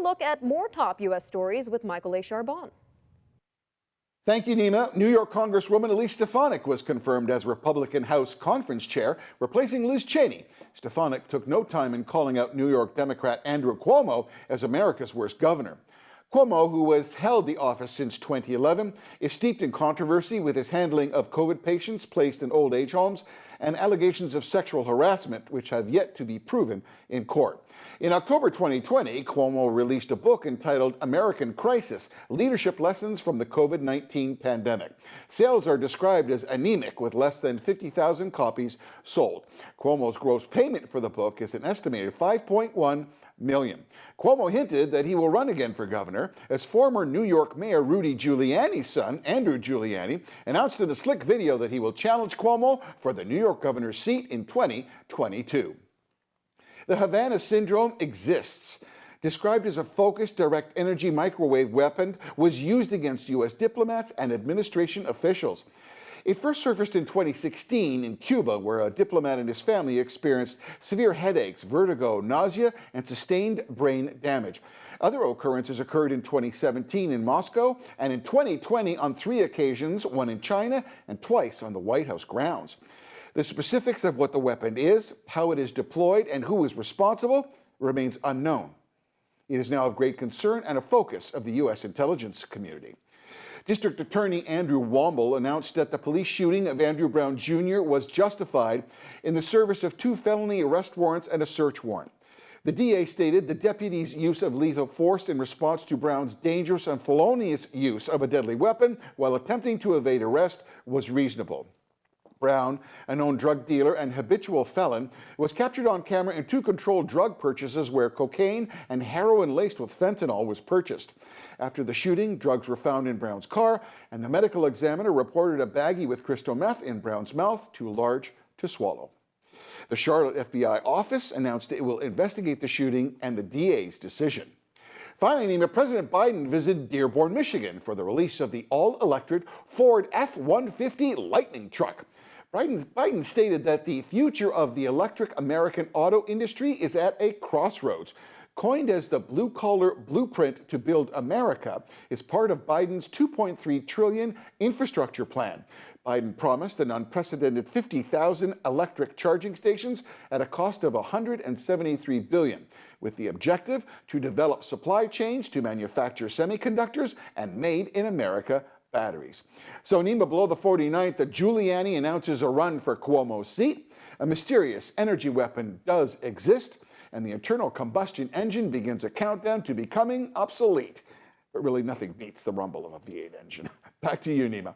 look at more top U.S. stories with Michael A. Charbon. Thank you, Nima. New York Congresswoman Elise Stefanik was confirmed as Republican House Conference Chair, replacing Liz Cheney. Stefanik took no time in calling out New York Democrat Andrew Cuomo as America's worst governor. Cuomo, who has held the office since 2011, is steeped in controversy with his handling of COVID patients placed in old age homes and allegations of sexual harassment, which have yet to be proven in court. In October 2020, Cuomo released a book entitled American Crisis: Leadership Lessons from the COVID-19 Pandemic. Sales are described as anemic, with less than 50,000 copies sold. Cuomo's gross payment for the book is an estimated $5.1 million. Cuomo hinted that he will run again for governor, as former New York Mayor Rudy Giuliani's son, Andrew Giuliani, announced in a slick video that he will challenge Cuomo for the New York governor's seat in 2022. The Havana Syndrome exists. Described as a focused direct energy microwave weapon, was used against U.S. diplomats and administration officials. It first surfaced in 2016 in Cuba, where a diplomat and his family experienced severe headaches, vertigo, nausea, and sustained brain damage. Other occurrences occurred in 2017 in Moscow and in 2020 on 3 occasions, one in China and twice on the White House grounds. The specifics of what the weapon is, how it is deployed, and who is responsible remains unknown. It is now of great concern and a focus of the U.S. intelligence community. District Attorney Andrew Womble announced that the police shooting of Andrew Brown Jr. was justified in the service of 2 felony arrest warrants and a search warrant. The DA stated the deputy's use of lethal force in response to Brown's dangerous and felonious use of a deadly weapon while attempting to evade arrest was reasonable. Brown, a known drug dealer and habitual felon, was captured on camera in 2 controlled drug purchases where cocaine and heroin laced with fentanyl was purchased. After the shooting, drugs were found in Brown's car, and the medical examiner reported a baggie with crystal meth in Brown's mouth, too large to swallow. The Charlotte FBI office announced it will investigate the shooting and the DA's decision. Finally, Nima, President Biden visited Dearborn, Michigan for the release of the all-electric Ford F-150 Lightning truck. Biden stated that the future of the electric American auto industry is at a crossroads. Coined as the blue-collar blueprint to build America, is part of Biden's $2.3 trillion infrastructure plan. Biden promised an unprecedented 50,000 electric charging stations at a cost of $173 billion, with the objective to develop supply chains to manufacture semiconductors and made-in-America batteries. So, Nima, below the 49th, the Giuliani announces a run for Cuomo's seat. A mysterious energy weapon does exist, and the internal combustion engine begins a countdown to becoming obsolete. But really, nothing beats the rumble of a V8 engine. Back to you, Nima.